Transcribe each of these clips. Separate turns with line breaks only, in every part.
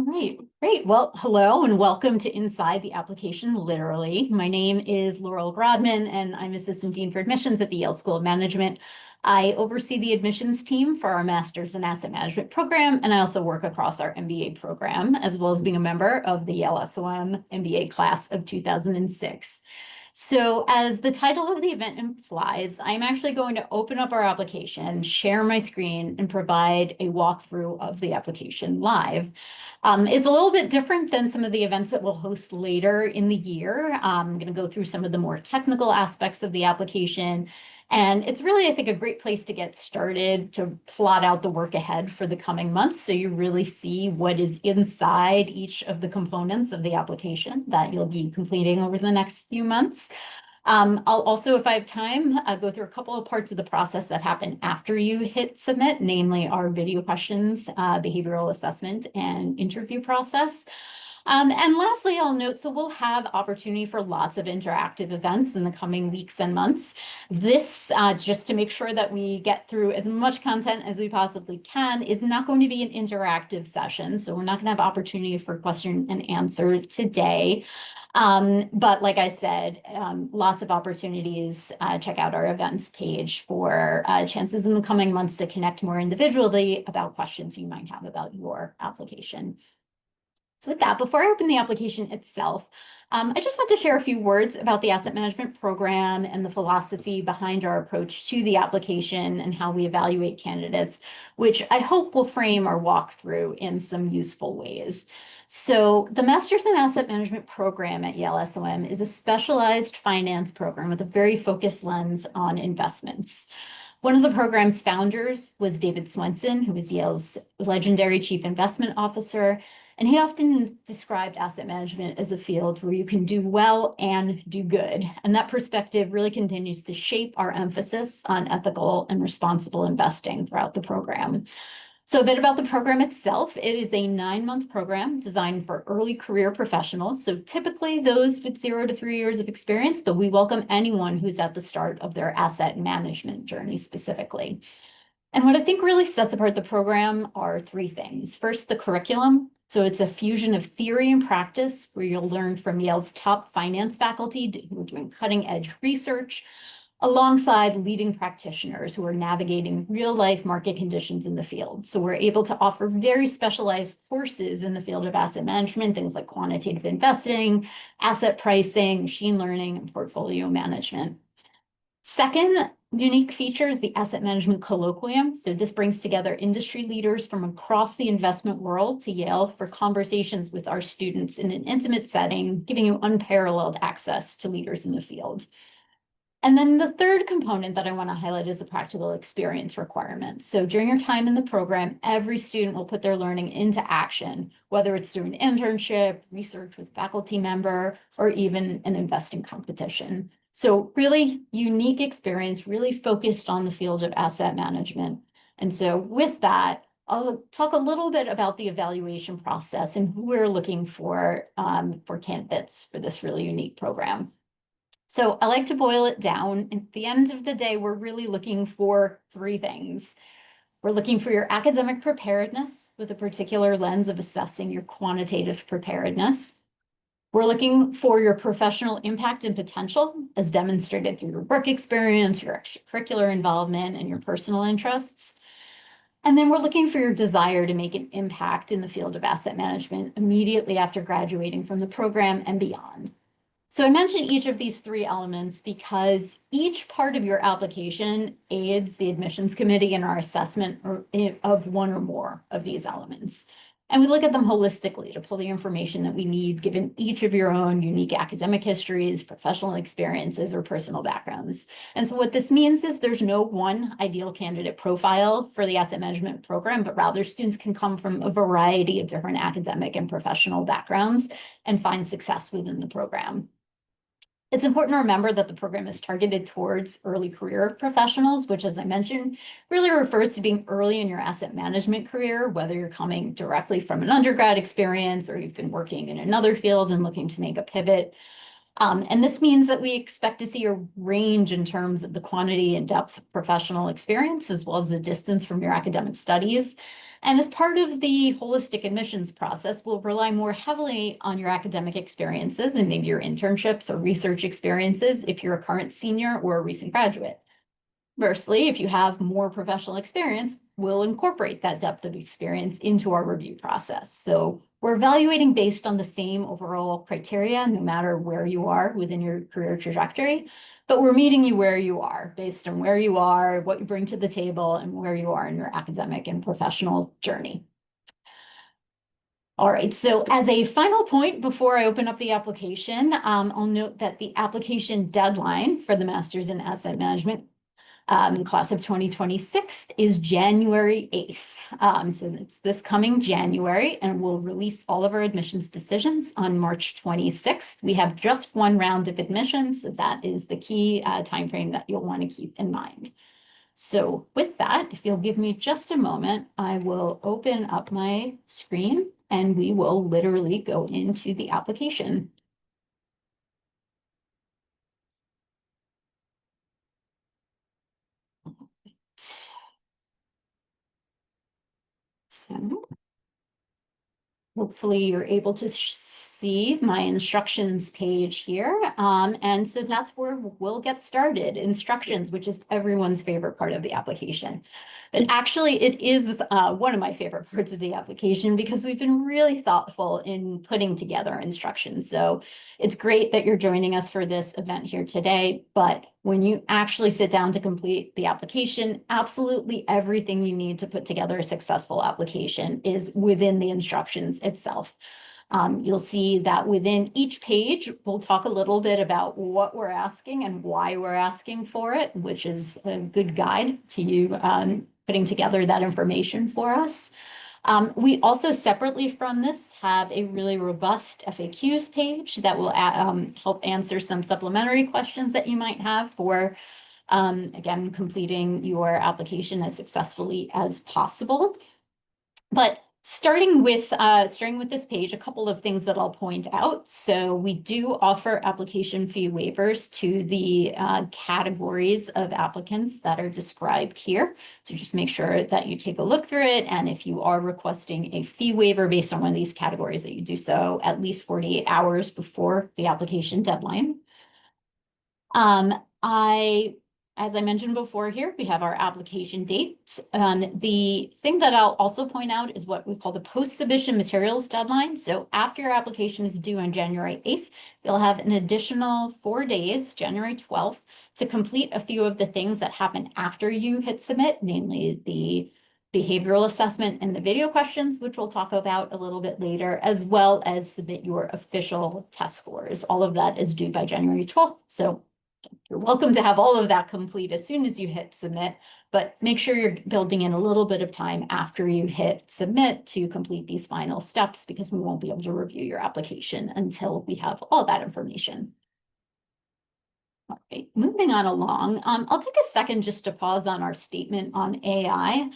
All right, great. Well, hello and welcome to Inside the Application Literally. My name is Laurel Grodman and I'm Assistant Dean for Admissions at the Yale School of Management. I oversee the admissions team for our Master's in Asset Management program, and I also work across our MBA program, as well as being a member of the Yale SOM MBA class of 2006. So as the title of the event implies, I'm actually going to open up our application, share my screen, and provide a walkthrough of the application live. It's a little bit different than some of the events that we'll host later in the year. I'm going to go through some of the more technical aspects of the application. And it's really, I think, a great place to get started to plot out the work ahead for the coming months. So you really see what is inside each of the components of the application that you'll be completing over the next few months. I'll also, if I have time, go through a couple of parts of the process that happen after you hit submit, namely our video questions, behavioral assessment, and interview process. And lastly, I'll note, so we'll have opportunity for lots of interactive events in the coming weeks and months. This, just to make sure that we get through as much content as we possibly can, is not going to be an interactive session. So we're not going to have opportunity for question and answer today. But like I said, lots of opportunities. Check out our events page for chances in the coming months to connect more individually about questions you might have about your application. So with that, before I open the application itself, I just want to share a few words about the asset management program and the philosophy behind our approach to the application and how we evaluate candidates, which I hope will frame our walkthrough in some useful ways. So the Master's in Asset Management program at Yale SOM is a specialized finance program with a very focused lens on investments. One of the program's founders was David Swensen, who was Yale's legendary chief investment officer. And he often described asset management as a field where you can do well and do good. And that perspective really continues to shape our emphasis on ethical and responsible investing throughout the program. So a bit about the program itself. It is a 9-month program designed for early career professionals. So typically those with 0 to 3 years of experience, though we welcome anyone who's at the start of their asset management journey specifically. And what I think really sets apart the program are 3 things. First, the curriculum. So it's a fusion of theory and practice where you'll learn from Yale's top finance faculty who are doing cutting edge research, alongside leading practitioners who are navigating real-life market conditions in the field. So we're able to offer very specialized courses in the field of asset management, things like quantitative investing, asset pricing, machine learning, and portfolio management. Second unique feature is the Asset Management Colloquium. So this brings together industry leaders from across the investment world to Yale for conversations with our students in an intimate setting, giving you unparalleled access to leaders in the field. And then the third component that I want to highlight is the practical experience requirement. So during your time in the program, every student will put their learning into action, whether it's through an internship, research with a faculty member, or even an investing competition. So really unique experience, really focused on the field of asset management. And so with that, I'll talk a little bit about the evaluation process and who we're looking for candidates for this really unique program. So I like to boil it down. At the end of the day, we're really looking for 3 things. We're looking for your academic preparedness with a particular lens of assessing your quantitative preparedness. We're looking for your professional impact and potential as demonstrated through your work experience, your extracurricular involvement, and your personal interests. And then we're looking for your desire to make an impact in the field of asset management immediately after graduating from the program and beyond. So I mentioned each of these 3 elements because each part of your application aids the admissions committee in our assessment of one or more of these elements. And we look at them holistically to pull the information that we need given each of your own unique academic histories, professional experiences, or personal backgrounds. And so what this means is there's no one ideal candidate profile for the asset management program, but rather students can come from a variety of different academic and professional backgrounds and find success within the program. It's important to remember that the program is targeted towards early career professionals, which, as I mentioned, really refers to being early in your asset management career, whether you're coming directly from an undergrad experience or you've been working in another field and looking to make a pivot. And this means that we expect to see a range in terms of the quantity and depth of professional experience, as well as the distance from your academic studies. And as part of the holistic admissions process, we'll rely more heavily on your academic experiences and maybe your internships or research experiences if you're a current senior or a recent graduate. Conversely, if you have more professional experience, we'll incorporate that depth of experience into our review process. So we're evaluating based on the same overall criteria, no matter where you are within your career trajectory, but we're meeting you where you are based on where you are, what you bring to the table, and where you are in your academic and professional journey. All right, so as a final point before I open up the application, I'll note that the application deadline for the Master's in Asset Management class of 2026 is January 8th. So it's this coming January, and we'll release all of our admissions decisions on March 26th. We have just one round of admissions. So that is the key timeframe that you'll want to keep in mind. So with that, if you'll give me just a moment, I will open up my screen and we will literally go into the application. So hopefully you're able to see my instructions page here. And so that's where we'll get started. Instructions, which is everyone's favorite part of the application. But actually it is one of my favorite parts of the application because we've been really thoughtful in putting together instructions. So it's great that you're joining us for this event here today, but when you actually sit down to complete the application, absolutely everything you need to put together a successful application is within the instructions itself. You'll see that within each page, we'll talk a little bit about what we're asking and why we're asking for it, which is a good guide to you putting together that information for us. We also separately from this have a really robust FAQs page that will help answer some supplementary questions that you might have for, again, completing your application as successfully as possible. But starting with this page, a couple of things that I'll point out. So we do offer application fee waivers to the categories of applicants that are described here. So just make sure that you take a look through it. And if you are requesting a fee waiver based on one of these categories, that you do so at least 48 hours before the application deadline. As I mentioned before here, we have our application dates. The thing that I'll also point out is what we call the post-submission materials deadline. So after your application is due on January 8th, you'll have an additional 4 days, January 12th, to complete a few of the things that happen after you hit submit, namely the behavioral assessment and the video questions, which we'll talk about a little bit later, as well as submit your official test scores. All of that is due by January 12th. So you're welcome to have all of that complete as soon as you hit submit, but make sure you're building in a little bit of time after you hit submit to complete these final steps, because we won't be able to review your application until we have all that information. All right, moving on along, I'll take a second just to pause on our statement on AI.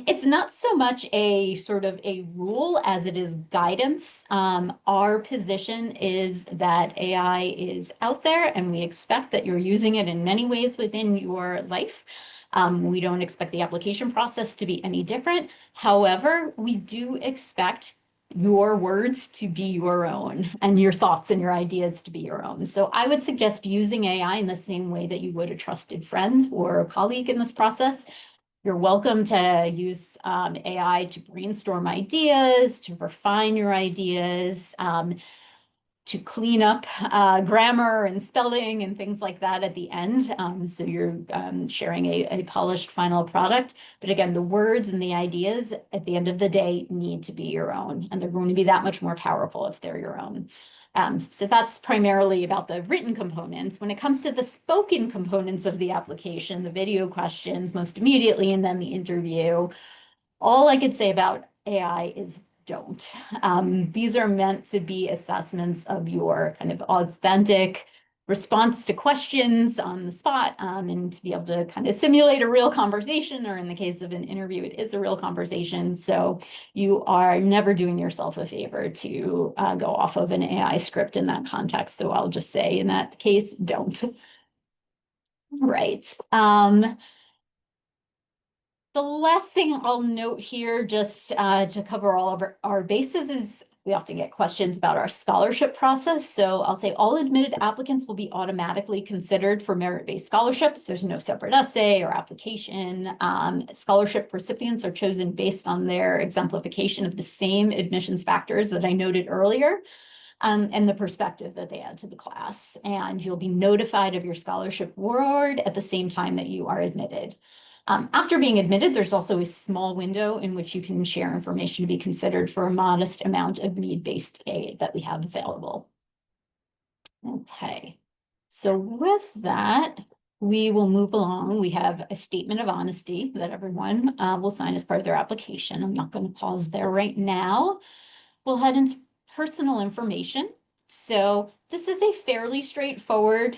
It's not so much a sort of a rule as it is guidance. Our position is that AI is out there and we expect that you're using it in many ways within your life. We don't expect the application process to be any different. However, we do expect your words to be your own and your thoughts and your ideas to be your own. So I would suggest using AI in the same way that you would a trusted friend or a colleague in this process. You're welcome to use AI to brainstorm ideas, to refine your ideas, to clean up grammar and spelling and things like that at the end. So you're sharing a polished final product. But again, the words and the ideas at the end of the day need to be your own, and they're going to be that much more powerful if they're your own. So that's primarily about the written components. When it comes to the spoken components of the application, the video questions most immediately, and then the interview, all I could say about AI is don't. These are meant to be assessments of your kind of authentic, response to questions on the spot, and to be able to kind of simulate a real conversation, or in the case of an interview, it is a real conversation. So you are never doing yourself a favor to go off of an AI script in that context. So I'll just say in that case, don't. Right. The last thing I'll note here, just to cover all of our bases, is we often get questions about our scholarship process. So I'll say all admitted applicants will be automatically considered for merit-based scholarships. There's no separate essay or application. Scholarship recipients are chosen based on their exemplification of the same admissions factors that I noted earlier, and the perspective that they add to the class. And you'll be notified of your scholarship award at the same time that you are admitted. After being admitted, there's also a small window in which you can share information to be considered for a modest amount of need-based aid that we have available. Okay, so with that, we will move along. We have a statement of honesty that everyone will sign as part of their application. I'm not going to pause there right now. We'll head into personal information. So this is a fairly straightforward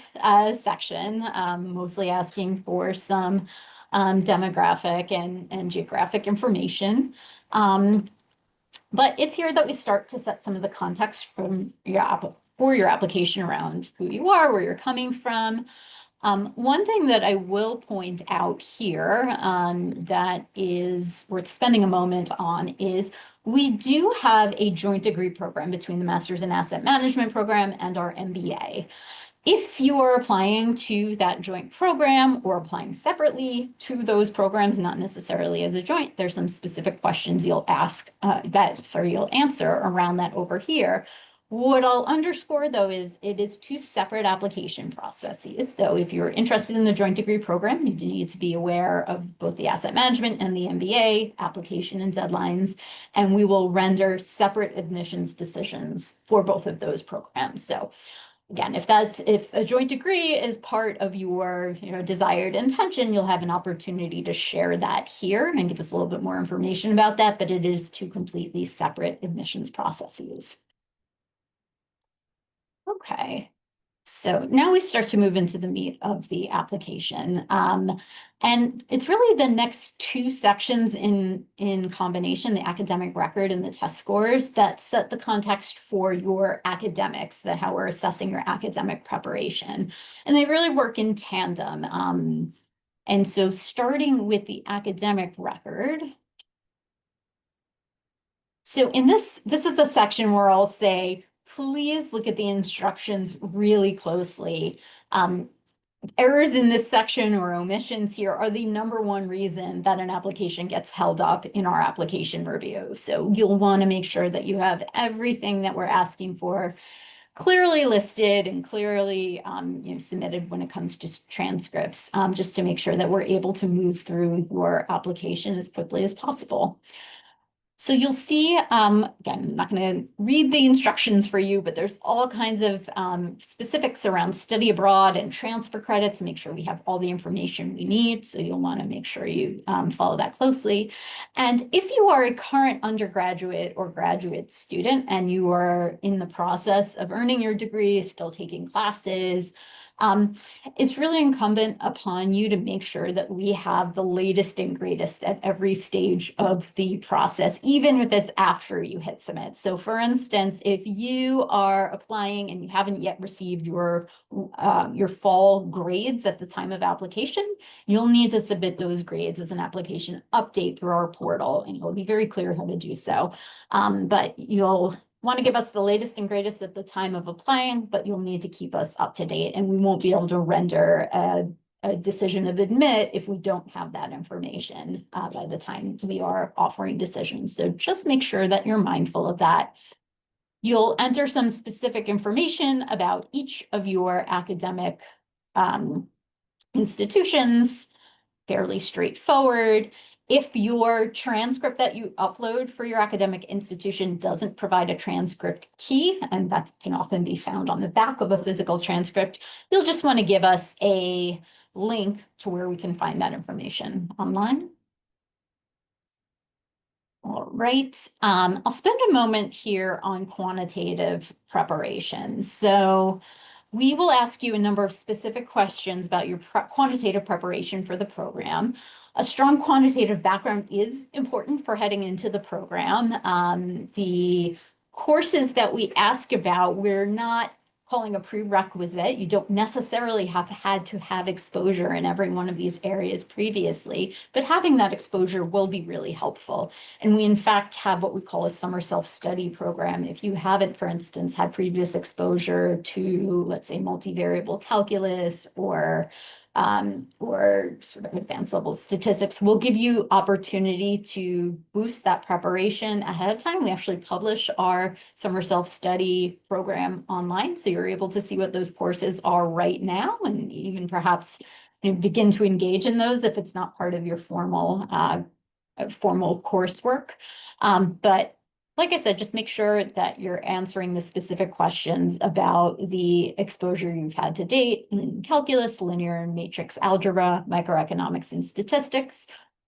section, mostly asking for some demographic and geographic information. But it's here that we start to set some of the context for your application around who you are, where you're coming from. One thing that I will point out here that is worth spending a moment on is we do have a joint degree program between the Master's in Asset Management program and our MBA. If you are applying to that joint program or applying separately to those programs, not necessarily as a joint, there's some specific questions you'll you'll answer around that over here. What I'll underscore, though, is it is two separate application processes. So if you're interested in the joint degree program, you need to be aware of both the asset management and the MBA application and deadlines, and we will render separate admissions decisions for both of those programs. So again, if a joint degree is part of your desired intention, you'll have an opportunity to share that here and give us a little bit more information about that, but it is two completely separate admissions processes. Okay, so now we start to move into the meat of the application. And it's really the next two sections in combination, the academic record and the test scores, that set the context for your academics, how we're assessing your academic preparation. And they really work in tandem. And so starting with the academic record. So in this is a section where I'll say, please look at the instructions really closely. Errors in this section or omissions here are the #1 reason that an application gets held up in our application review. So you'll want to make sure that you have everything that we're asking for clearly listed and clearly submitted when it comes to transcripts, just to make sure that we're able to move through your application as quickly as possible. So you'll see, again, I'm not going to read the instructions for you, but there's all kinds of specifics around study abroad and transfer credits to make sure we have all the information we need. So you'll want to make sure you follow that closely. And if you are a current undergraduate or graduate student and you are in the process of earning your degree, still taking classes, it's really incumbent upon you to make sure that we have the latest and greatest at every stage of the process, even if it's after you hit submit. So for instance, if you are applying and you haven't yet received your fall grades at the time of application, you'll need to submit those grades as an application update through our portal, and it will be very clear how to do so. But you'll want to give us the latest and greatest at the time of applying, but you'll need to keep us up to date, and we won't be able to render a decision of admit if we don't have that information by the time we are offering decisions. So just make sure that you're mindful of that. You'll enter some specific information about each of your academic institutions, fairly straightforward. If your transcript that you upload for your academic institution doesn't provide a transcript key, and that can often be found on the back of a physical transcript, you'll just want to give us a link to where we can find that information online. All right, I'll spend a moment here on quantitative preparation. So we will ask you a number of specific questions about your quantitative preparation for the program. A strong quantitative background is important for heading into the program. The courses that we ask about, we're not calling a prerequisite. You don't necessarily have had to have exposure in every one of these areas previously, but having that exposure will be really helpful. And we, in fact, have what we call a summer self-study program. If you haven't, for instance, had previous exposure to, let's say, multivariable calculus or sort of advanced level statistics, we'll give you opportunity to boost that preparation ahead of time. We actually publish our summer self-study program online, so you're able to see what those courses are right now, and even perhaps begin to engage in those if it's not part of your formal coursework. But like I said, just make sure that you're answering the specific questions about the exposure you've had to date in calculus, linear and matrix algebra, microeconomics, and statistics.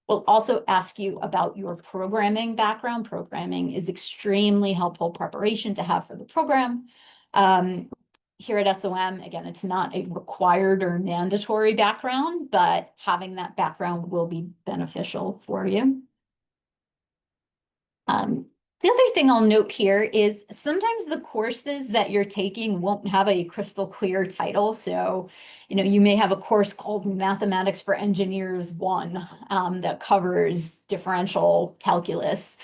We'll also ask you about your programming background. Programming is extremely helpful preparation to have for the program. Here at SOM, again, it's not a required or mandatory background, but having that background will be beneficial for you. The other thing I'll note here is sometimes the courses that you're taking won't have a crystal clear title. So, you may have a course called Mathematics for Engineers 1 that covers differential calculus.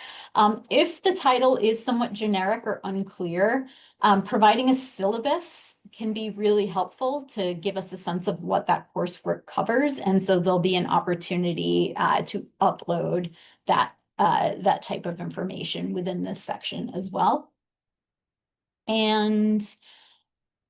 If the title is somewhat generic or unclear, providing a syllabus can be really helpful to give us a sense of what that coursework covers. And so there'll be an opportunity to upload that type of information within this section as well. And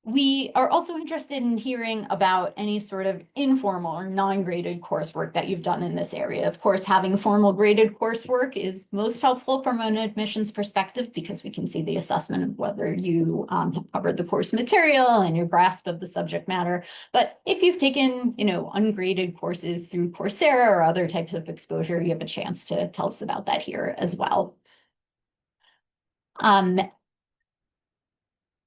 we are also interested in hearing about any sort of informal or non-graded coursework that you've done in this area. Of course, having formal graded coursework is most helpful from an admissions perspective because we can see the assessment of whether you have covered the course material and your grasp of the subject matter. But if you've taken, ungraded courses through Coursera or other types of exposure, you have a chance to tell us about that here as well.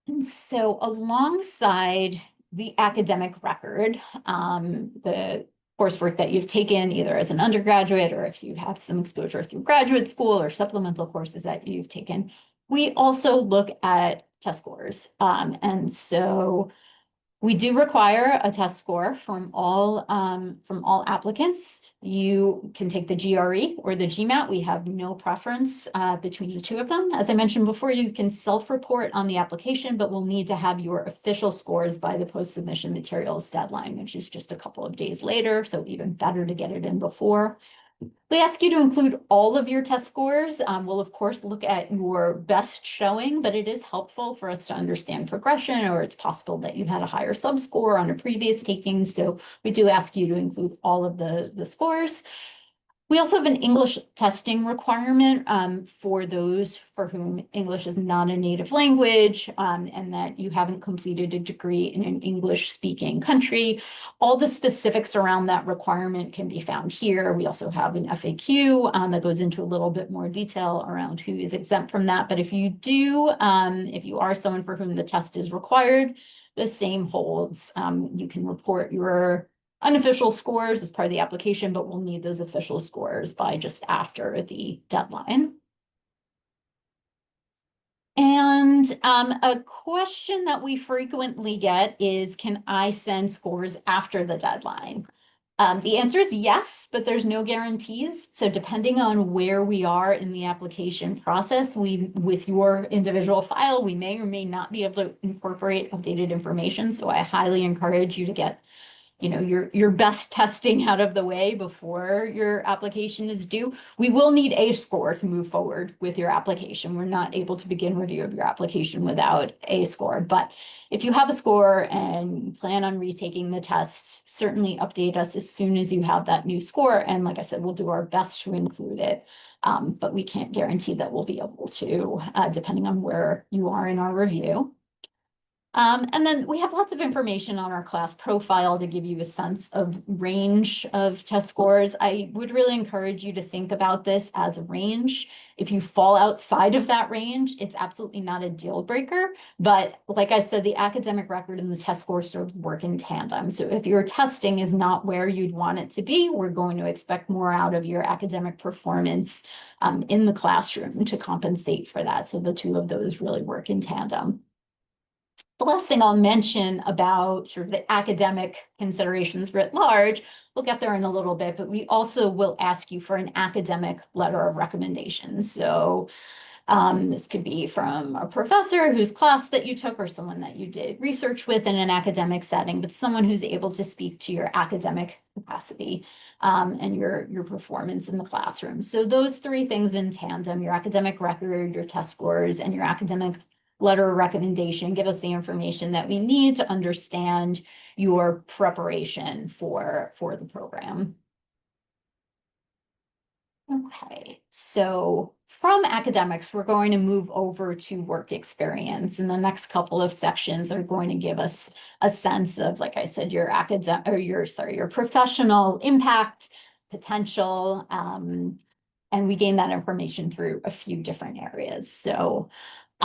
And so alongside the academic record, the coursework that you've taken either as an undergraduate or if you have some exposure through graduate school or supplemental courses that you've taken, we also look at test scores. And so we do require a test score from all applicants. You can take the GRE or the GMAT. We have no preference between the two of them. As I mentioned before, you can self-report on the application, but we'll need to have your official scores by the post-submission materials deadline, which is just a couple of days later, so even better to get it in before. We ask you to include all of your test scores. We'll, of course, look at your best showing, but it is helpful for us to understand progression, or it's possible that you had a higher sub-score on a previous taking. So we do ask you to include all of the scores. We also have an English testing requirement for those for whom English is not a native language and that you haven't completed a degree in an English-speaking country. All the specifics around that requirement can be found here. We also have an FAQ that goes into a little bit more detail around who is exempt from that. But if you are someone for whom the test is required, the same holds. You can report your unofficial scores as part of the application, but we'll need those official scores by just after the deadline. And a question that we frequently get is, can I send scores after the deadline? The answer is yes, but there's no guarantees. So depending on where we are in the application process, with your individual file, we may or may not be able to incorporate updated information. So I highly encourage you to get your best testing out of the way before your application is due. We will need a score to move forward with your application. We're not able to begin review of your application without a score. But if you have a score and you plan on retaking the test, certainly update us as soon as you have that new score. And like I said, we'll do our best to include it. But we can't guarantee that we'll be able to, depending on where you are in our review. And then we have lots of information on our class profile to give you a sense of range of test scores. I would really encourage you to think about this as a range. If you fall outside of that range, it's absolutely not a deal breaker. But like I said, the academic record and the test scores sort of work in tandem. So if your testing is not where you'd want it to be, we're going to expect more out of your academic performance in the classroom to compensate for that. So the two of those really work in tandem. The last thing I'll mention about sort of the academic considerations writ large, we'll get there in a little bit, but we also will ask you for an academic letter of recommendation. So this could be from a professor whose class that you took or someone that you did research with in an academic setting, but someone who's able to speak to your academic capacity and your performance in the classroom. So those three things in tandem, your academic record, your test scores, and your academic letter of recommendation give us the information that we need to understand your preparation for the program. Okay, so from academics, we're going to move over to work experience. And the next couple of sections are going to give us a sense of, like I said, your academic or your professional impact, potential, and we gain that information through a few different areas. So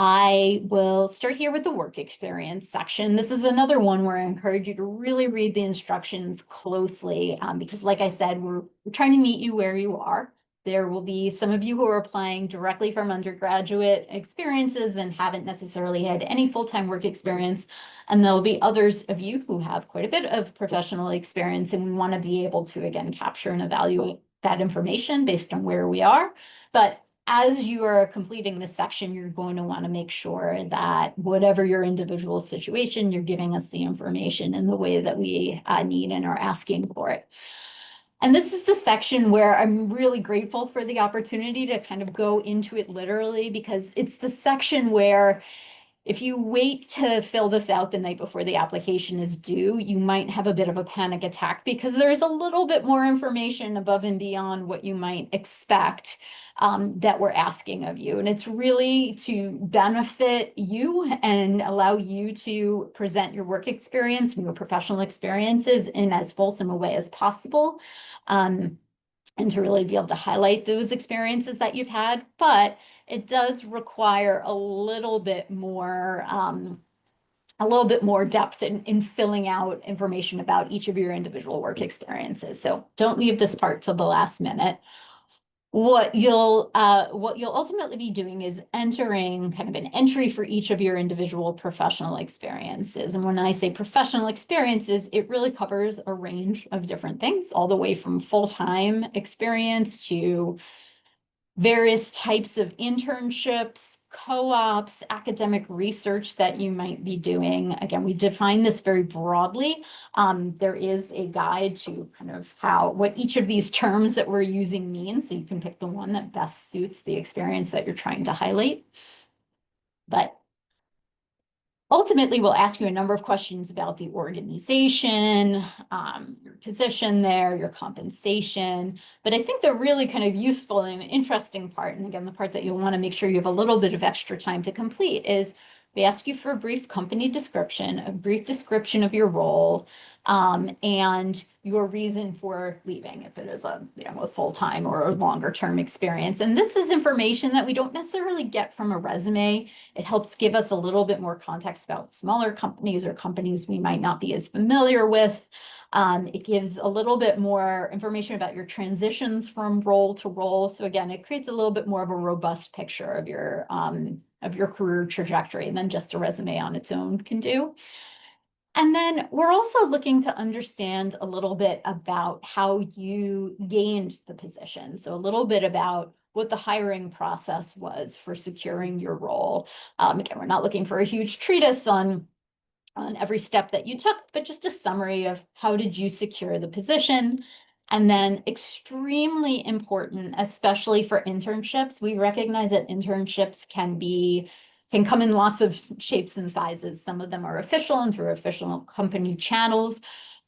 I will start here with the work experience section. This is another one where I encourage you to really read the instructions closely because like I said, we're trying to meet you where you are. There will be some of you who are applying directly from undergraduate experiences and haven't necessarily had any full-time work experience. And there'll be others of you who have quite a bit of professional experience, and we want to be able to, again, capture and evaluate that information based on where we are. But as you are completing this section, you're going to want to make sure that whatever your individual situation, you're giving us the information in the way that we need and are asking for it. And this is the section where I'm really grateful for the opportunity to kind of go into it literally, because it's the section where if you wait to fill this out the night before the application is due, you might have a bit of a panic attack because there's a little bit more information above and beyond what you might expect that we're asking of you. And it's really to benefit you and allow you to present your work experience and your professional experiences in as fulsome a way as possible. And to really be able to highlight those experiences that you've had, but it does require a little bit more depth in filling out information about each of your individual work experiences. So don't leave this part till the last minute. What you'll ultimately be doing is entering kind of an entry for each of your individual professional experiences. And when I say professional experiences, it really covers a range of different things, all the way from full-time experience to various types of internships, co-ops, academic research that you might be doing. Again, we define this very broadly. There is a guide to kind of what each of these terms that we're using means, so you can pick the one that best suits the experience that you're trying to highlight. But ultimately, we'll ask you a number of questions about the organization, your position there, your compensation. But I think the really kind of useful and interesting part, and again, the part that you'll want to make sure you have a little bit of extra time to complete, is we ask you for a brief company description, a brief description of your role, and your reason for leaving, if it is a full-time or a longer-term experience. And this is information that we don't necessarily get from a resume. It helps give us a little bit more context about smaller companies or companies we might not be as familiar with. It gives a little bit more information about your transitions from role to role. So again, it creates a little bit more of a robust picture of your career trajectory than just a resume on its own can do. And then we're also looking to understand a little bit about how you gained the position. So a little bit about what the hiring process was for securing your role. Again, we're not looking for a huge treatise on every step that you took, but just a summary of how did you secure the position. And then extremely important, especially for internships, we recognize that internships can come in lots of shapes and sizes. Some of them are official and through official company channels.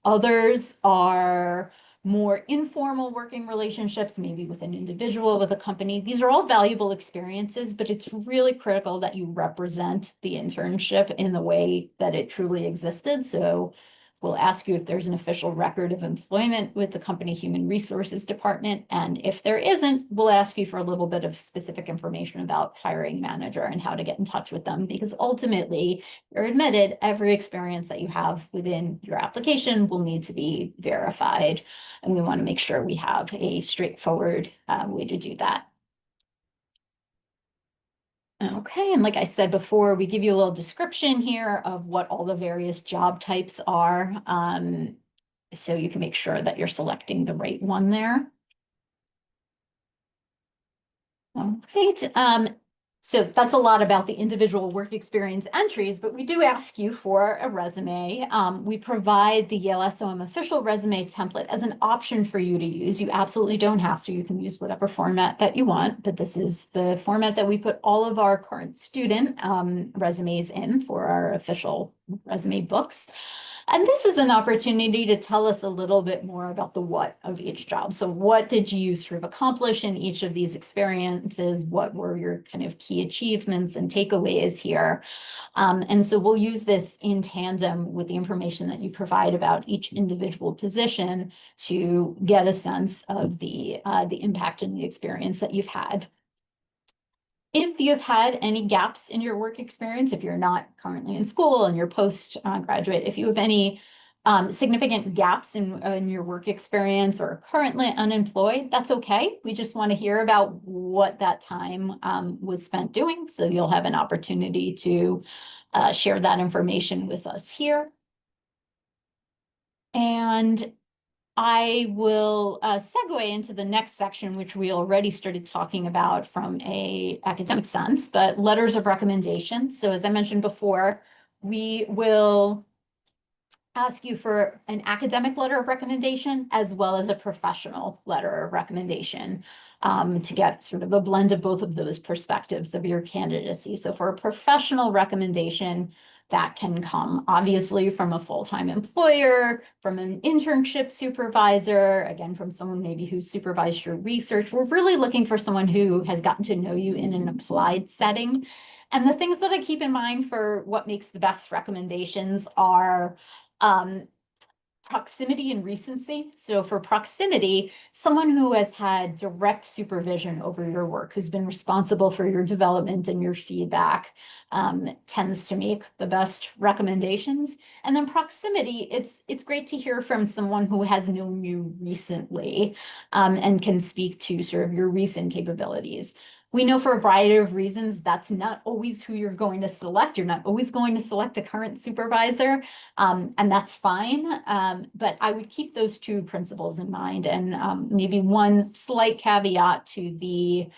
Others are more informal working relationships, maybe with an individual, with a company. These are all valuable experiences, but it's really critical that you represent the internship in the way that it truly existed. So we'll ask you if there's an official record of employment with the company human resources department. And if there isn't, we'll ask you for a little bit of specific information about hiring manager and how to get in touch with them, because ultimately, you're admitted, every experience that you have within your application will need to be verified. And we want to make sure we have a straightforward way to do that. Okay, and like I said before, we give you a little description here of what all the various job types are, so you can make sure that you're selecting the right one there. Okay, so that's a lot about the individual work experience entries, but we do ask you for a resume. We provide the Yale SOM official resume template as an option for you to use. You absolutely don't have to. You can use whatever format that you want, but this is the format that we put all of our current student resumes in for our official resume books. And this is an opportunity to tell us a little bit more about the what of each job. So what did you sort of accomplish in each of these experiences? What were your kind of key achievements and takeaways here? And so we'll use this in tandem with the information that you provide about each individual position to get a sense of the impact and the experience that you've had. If you've had any gaps in your work experience, if you're not currently in school and you're postgraduate, if you have any significant gaps in your work experience or are currently unemployed, that's okay. We just want to hear about what that time was spent doing. So you'll have an opportunity to share that information with us here. And I will segue into the next section, which we already started talking about from an academic sense, but letters of recommendation. So as I mentioned before, we will ask you for an academic letter of recommendation as well as a professional letter of recommendation to get sort of a blend of both of those perspectives of your candidacy. So for a professional recommendation, that can come obviously from a full-time employer, from an internship supervisor, again, from someone maybe who supervised your research. We're really looking for someone who has gotten to know you in an applied setting. And the things that I keep in mind for what makes the best recommendations are proximity and recency. So for proximity, someone who has had direct supervision over your work, who's been responsible for your development and your feedback, tends to make the best recommendations. And then proximity, it's great to hear from someone who has known you recently and can speak to sort of your recent capabilities. We know for a variety of reasons that's not always who you're going to select. You're not always going to select a current supervisor, and that's fine. But I would keep those two principles in mind, and maybe one slight caveat to the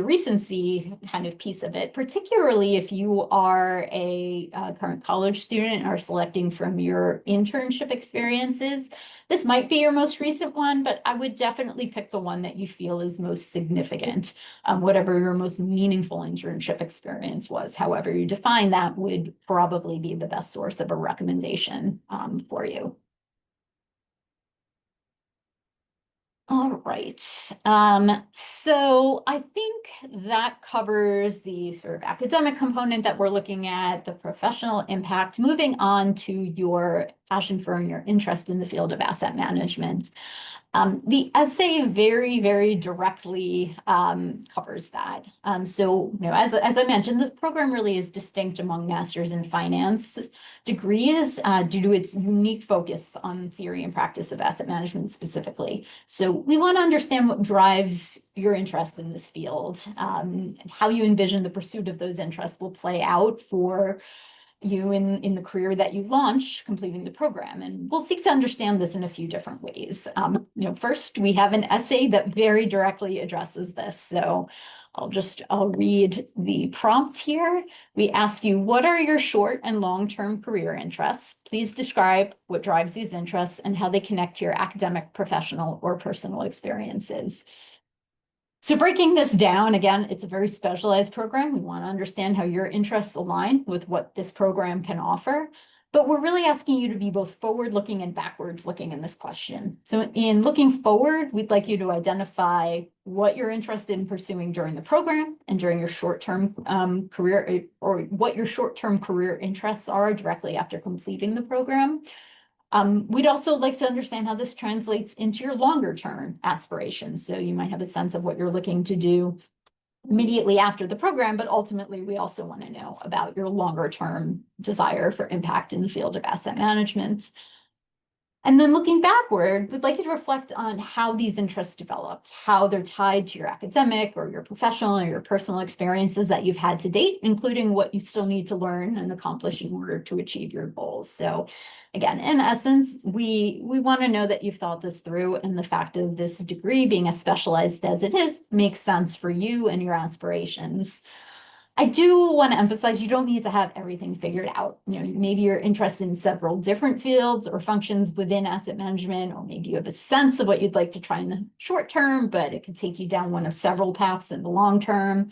recency kind of piece of it, particularly if you are a current college student and are selecting from your internship experiences. This might be your most recent one, but I would definitely pick the one that you feel is most significant, whatever your most meaningful internship experience was. However you define that would probably be the best source of a recommendation for you. All right. So I think that covers the sort of academic component that we're looking at, the professional impact. Moving on to your passion for and your interest in the field of asset management. The essay very, very directly covers that. So, as I mentioned, the program really is distinct among master's in finance degrees due to its unique focus on theory and practice of asset management specifically. So we want to understand what drives your interest in this field, and how you envision the pursuit of those interests will play out for you in the career that you launch completing the program. And we'll seek to understand this in a few different ways. First, we have an essay that very directly addresses this. So I'll read the prompt here. We ask you, what are your short and long-term career interests? Please describe what drives these interests and how they connect to your academic, professional, or personal experiences. So breaking this down, again, it's a very specialized program. We want to understand how your interests align with what this program can offer. But we're really asking you to be both forward-looking and backwards-looking in this question. So in looking forward, we'd like you to identify what you're interested in pursuing during the program and during your short-term career, or what your short-term career interests are directly after completing the program. We'd also like to understand how this translates into your longer-term aspirations. So you might have a sense of what you're looking to do immediately after the program, but ultimately we also want to know about your longer term desire for impact in the field of asset management. And then looking backward, we'd like you to reflect on how these interests developed, how they're tied to your academic or your professional or your personal experiences that you've had to date, including what you still need to learn and accomplish in order to achieve your goals. So again, in essence, we want to know that you've thought this through, and the fact of this degree being as specialized as it is makes sense for you and your aspirations. I do want to emphasize you don't need to have everything figured out. Maybe you're interested in several different fields or functions within asset management, or maybe you have a sense of what you'd like to try in the short term, but it could take you down one of several paths in the long term.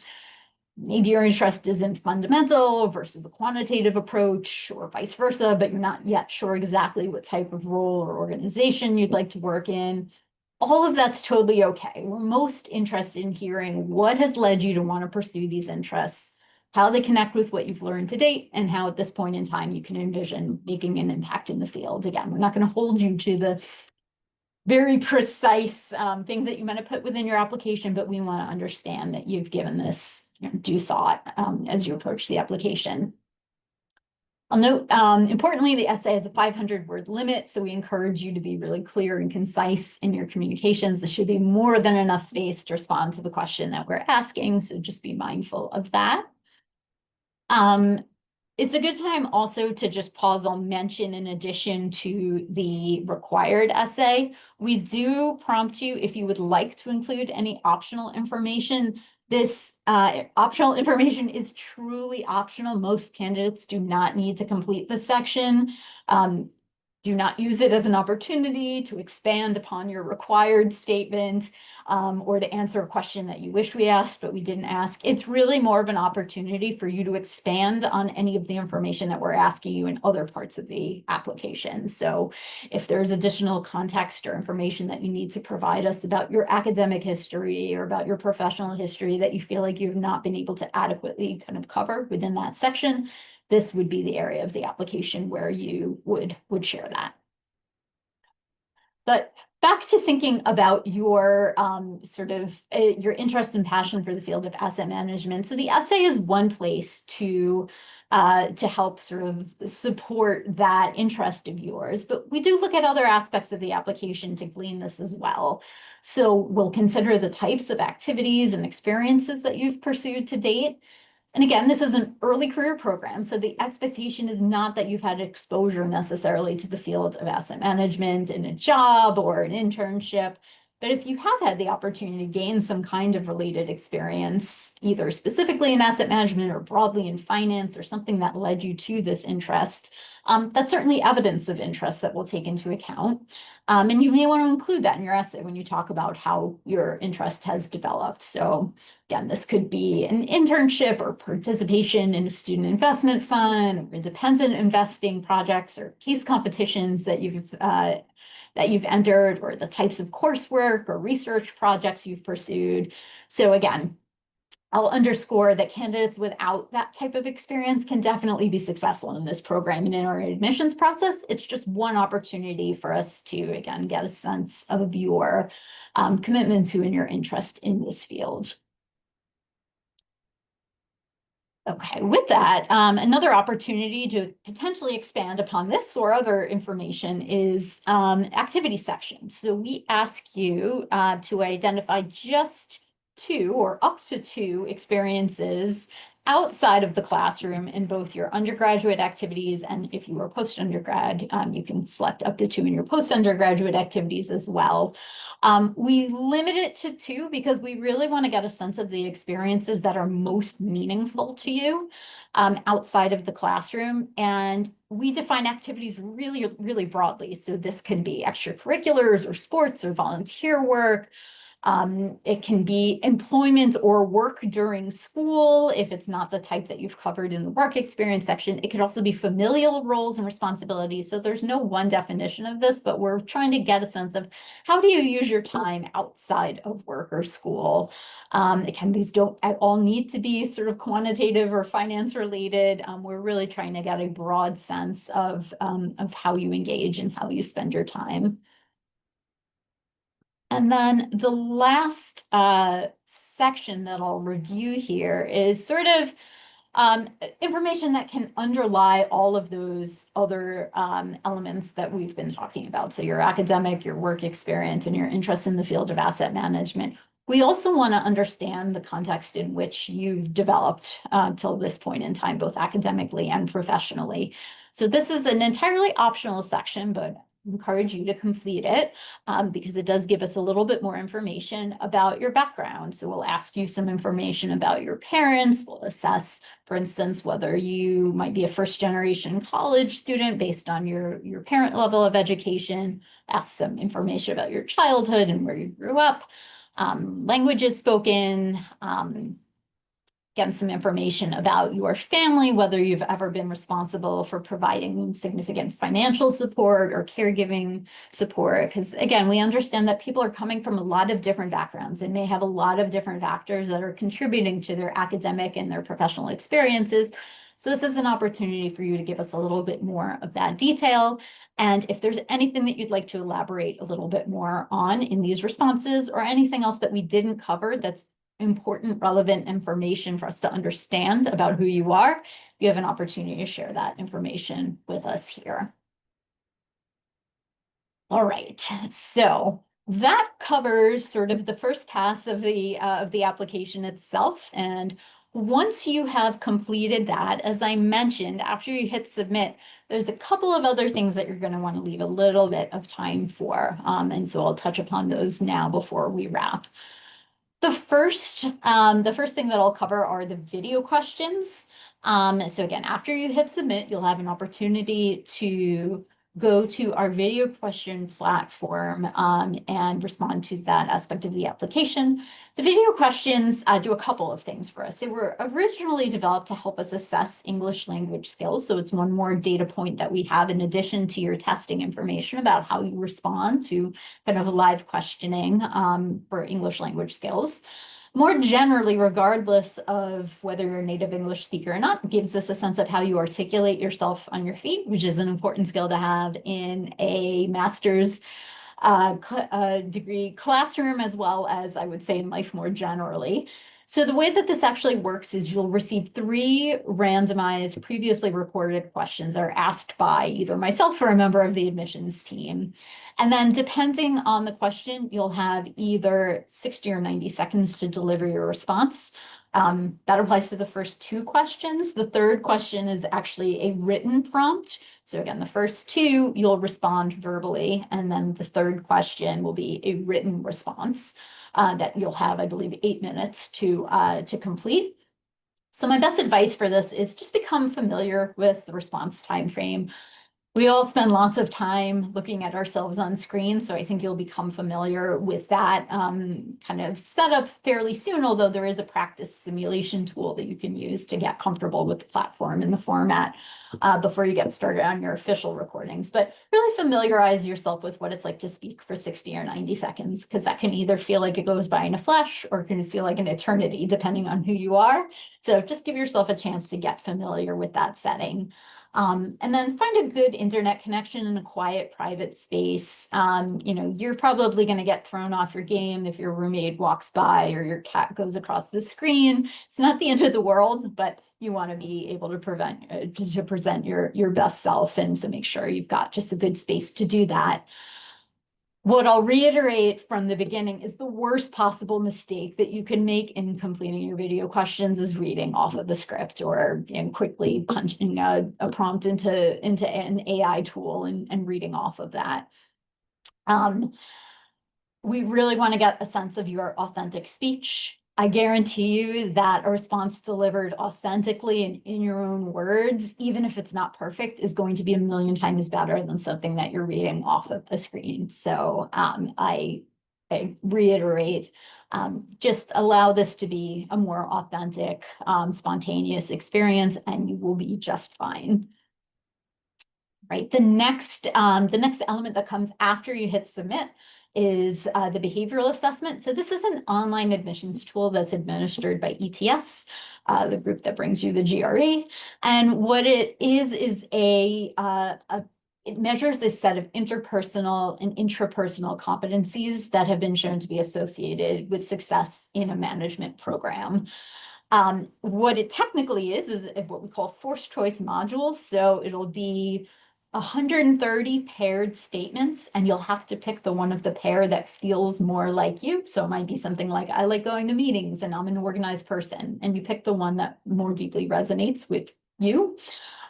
Maybe your interest is in fundamental versus a quantitative approach, or vice versa, but you're not yet sure exactly what type of role or organization you'd like to work in. All of that's totally okay. We're most interested in hearing what has led you to want to pursue these interests, how they connect with what you've learned to date, and how at this point in time you can envision making an impact in the field. Again, we're not going to hold you to the very precise things that you might have put within your application, but we want to understand that you've given this due thought as you approach the application. I'll note, importantly, the essay has a 500-word limit, so we encourage you to be really clear and concise in your communications. There should be more than enough space to respond to the question that we're asking, so just be mindful of that. It's a good time also to just pause. I'll mention, in addition to the required essay, we do prompt you if you would like to include any optional information. This optional information is truly optional. Most candidates do not need to complete this section. Do not use it as an opportunity to expand upon your required statement or to answer a question that you wish we asked, but we didn't ask. It's really more of an opportunity for you to expand on any of the information that we're asking you in other parts of the application. So if there's additional context or information that you need to provide us about your academic history or about your professional history that you feel like you've not been able to adequately kind of cover within that section, this would be the area of the application where you would share that. But back to thinking about your your interest and passion for the field of asset management. So the essay is one place to help sort of support that interest of yours, but we do look at other aspects of the application to glean this as well. So we'll consider the types of activities and experiences that you've pursued to date. And again, this is an early career program, so the expectation is not that you've had exposure necessarily to the field of asset management in a job or an internship. But if you have had the opportunity to gain some kind of related experience, either specifically in asset management or broadly in finance, or something that led you to this interest, that's certainly evidence of interest that we'll take into account. And you may want to include that in your essay when you talk about how your interest has developed. So again, this could be an internship or participation in a student investment fund, or independent investing projects, or case competitions that you've entered, or the types of coursework or research projects you've pursued. So again, I'll underscore that candidates without that type of experience can definitely be successful in this program and in our admissions process. It's just one opportunity for us to, again, get a sense of your commitment to and your interest in this field. Okay, with that, another opportunity to potentially expand upon this or other information is activity sections. So we ask you to identify just 2 or up to 2 experiences outside of the classroom in both your undergraduate activities, and if you are post-undergrad, you can select up to 2 in your post-undergraduate activities as well. We limit it to 2 because we really want to get a sense of the experiences that are most meaningful to you outside of the classroom. And we define activities really, really broadly. So this can be extracurriculars or sports or volunteer work. It can be employment or work during school if it's not the type that you've covered in the work experience section. It could also be familial roles and responsibilities. So there's no one definition of this, but we're trying to get a sense of how do you use your time outside of work or school. Again, these don't at all need to be sort of quantitative or finance related. We're really trying to get a broad sense of how you engage and how you spend your time. And then the last section that I'll review here is sort of information that can underlie all of those other elements that we've been talking about. So your academic, your work experience, and your interest in the field of asset management. We also want to understand the context in which you've developed till this point in time, both academically and professionally. So this is an entirely optional section, but encourage you to complete it because it does give us a little bit more information about your background. So we'll ask you some information about your parents. We'll assess, for instance, whether you might be a first-generation college student based on your parent level of education, ask some information about your childhood and where you grew up, languages spoken, again, some information about your family, whether you've ever been responsible for providing significant financial support or caregiving support. Because again, we understand that people are coming from a lot of different backgrounds and may have a lot of different factors that are contributing to their academic and their professional experiences. So this is an opportunity for you to give us a little bit more of that detail. And if there's anything that you'd like to elaborate a little bit more on in these responses or anything else that we didn't cover that's important, relevant information for us to understand about who you are, you have an opportunity to share that information with us here. All right, so that covers sort of the first pass of the application itself. And once you have completed that, as I mentioned, after you hit submit, there's a couple of other things that you're going to want to leave a little bit of time for. And so I'll touch upon those now before we wrap. The first thing that I'll cover are the video questions. So again, after you hit submit, you'll have an opportunity to go to our video question platform and respond to that aspect of the application. The video questions do a couple of things for us. They were originally developed to help us assess English language skills. So it's one more data point that we have in addition to your testing information about how you respond to kind of live questioning for English language skills. More generally, regardless of whether you're a native English speaker or not, gives us a sense of how you articulate yourself on your feet, which is an important skill to have in a master's degree classroom, as well as I would say in life more generally. So the way that this actually works is you'll receive 3 randomized, previously recorded questions that are asked by either myself or a member of the admissions team. And then depending on the question, you'll have either 60 or 90 seconds to deliver your response. That applies to the first 2 questions. The third question is actually a written prompt. So again, the first 2, you'll respond verbally, and then the third question will be a written response that you'll have, I believe, 8 minutes to complete. So my best advice for this is just become familiar with the response time frame. We all spend lots of time looking at ourselves on screen, so I think you'll become familiar with that kind of setup fairly soon, although there is a practice simulation tool that you can use to get comfortable with the platform and the format before you get started on your official recordings. But really familiarize yourself with what it's like to speak for 60 or 90 seconds, because that can either feel like it goes by in a flash or can feel like an eternity, depending on who you are. So just give yourself a chance to get familiar with that setting. And then find a good internet connection in a quiet, private space. You're probably going to get thrown off your game if your roommate walks by or your cat goes across the screen. It's not the end of the world, but you want to be able to present your best self. And so make sure you've got just a good space to do that. What I'll reiterate from the beginning is the worst possible mistake that you can make in completing your video questions is reading off of the script or quickly punching a prompt into an AI tool and reading off of that. We really want to get a sense of your authentic speech. I guarantee you that a response delivered authentically and in your own words, even if it's not perfect, is going to be a million times better than something that you're reading off of a screen. So I reiterate, just allow this to be a more authentic, spontaneous experience, and you will be just fine. Right. The next element that comes after you hit submit is the behavioral assessment. So this is an online admissions tool that's administered by ETS, the group that brings you the GRE. And what it is it measures a set of interpersonal and intrapersonal competencies that have been shown to be associated with success in a management program. What it technically is what we call forced choice modules. So it'll be 130 paired statements, and you'll have to pick the one of the pair that feels more like you. So it might be something like, I like going to meetings and I'm an organized person. And you pick the one that more deeply resonates with you.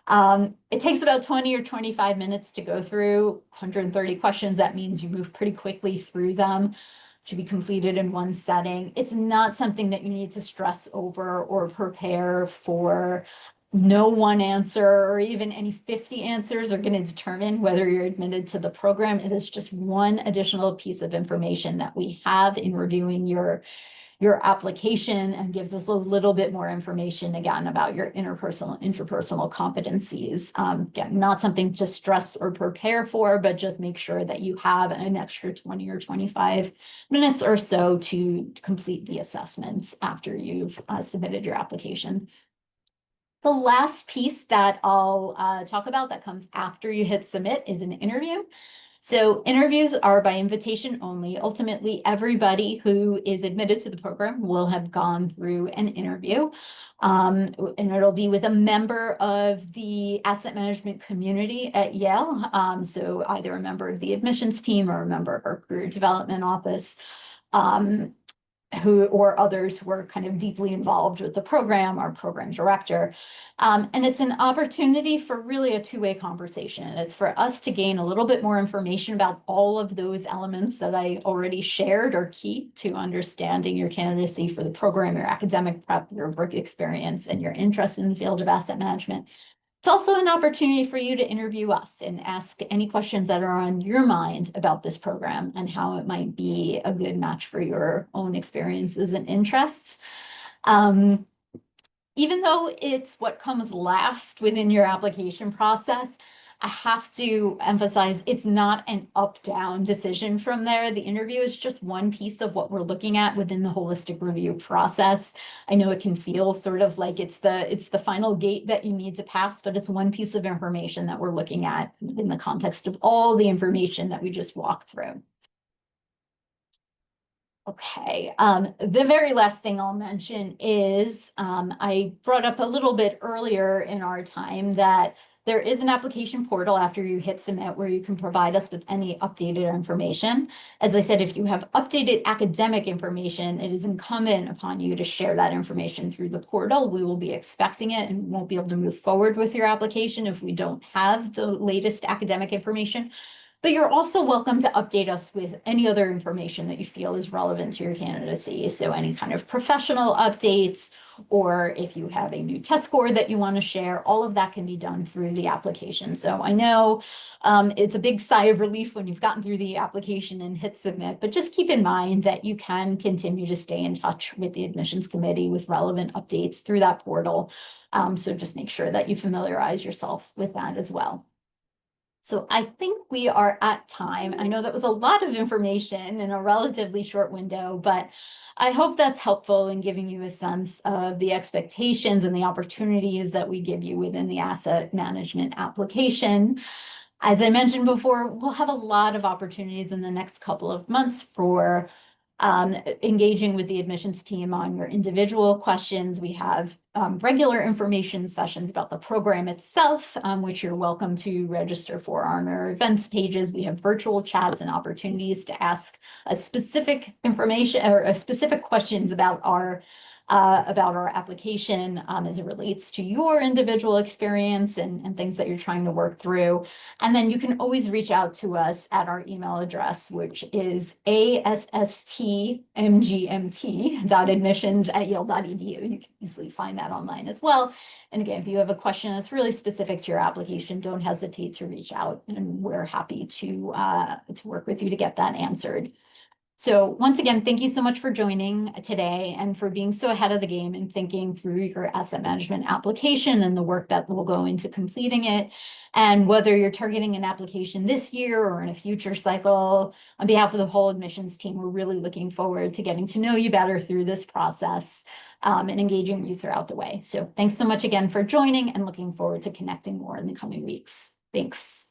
It takes about 20 or 25 minutes to go through 130 questions. That means you move pretty quickly through them to be completed in one setting. It's not something that you need to stress over or prepare for. No one answer or even any 50 answers are going to determine whether you're admitted to the program. It is just one additional piece of information that we have in reviewing your application, and gives us a little bit more information again about your intrapersonal competencies. Again, not something to stress or prepare for, but just make sure that you have an extra 20 or 25 minutes or so to complete the assessments after you've submitted your application. The last piece that I'll talk about that comes after you hit submit is an interview. So interviews are by invitation only. Ultimately, everybody who is admitted to the program will have gone through an interview, and it'll be with a member of the asset management community at Yale. So either a member of the admissions team or a member of our career development office. Or others who are kind of deeply involved with the program, our program director. And it's an opportunity for really a two-way conversation. It's for us to gain a little bit more information about all of those elements that I already shared are key to understanding your candidacy for the program, your academic prep, your work experience, and your interest in the field of asset management. It's also an opportunity for you to interview us and ask any questions that are on your mind about this program and how it might be a good match for your own experiences and interests. Even though it's what comes last within your application process, I have to emphasize it's not an up-down decision from there. The interview is just one piece of what we're looking at within the holistic review process. I know it can feel sort of like it's the final gate that you need to pass, but it's one piece of information that we're looking at in the context of all the information that we just walked through. Okay, the very last thing I'll mention is I brought up a little bit earlier in our time that there is an application portal after you hit submit where you can provide us with any updated information. As I said, if you have updated academic information, it is incumbent upon you to share that information through the portal. We will be expecting it and won't be able to move forward with your application if we don't have the latest academic information. But you're also welcome to update us with any other information that you feel is relevant to your candidacy. So any kind of professional updates, or if you have a new test score that you want to share, all of that can be done through the application. So I know it's a big sigh of relief when you've gotten through the application and hit submit, but just keep in mind that you can continue to stay in touch with the admissions committee with relevant updates through that portal. So just make sure that you familiarize yourself with that as well. So I think we are at time. I know that was a lot of information in a relatively short window, but I hope that's helpful in giving you a sense of the expectations and the opportunities that we give you within the asset management application. As I mentioned before, we'll have a lot of opportunities in the next couple of months for engaging with the admissions team on your individual questions. We have regular information sessions about the program itself, which you're welcome to register for on our events pages. We have virtual chats and opportunities to ask a specific information or specific questions about our application as it relates to your individual experience and things that you're trying to work through. And then you can always reach out to us at our email address, which is assstmgmt.admissions@yale.edu. You can easily find that online as well. And again, if you have a question that's really specific to your application, don't hesitate to reach out, and we're happy to work with you to get that answered. So once again, thank you so much for joining today and for being so ahead of the game and thinking through your asset management application and the work that will go into completing it. And whether you're targeting an application this year or in a future cycle, on behalf of the whole admissions team, we're really looking forward to getting to know you better through this process and engaging you throughout the way. So thanks so much again for joining and looking forward to connecting more in the coming weeks. Thanks.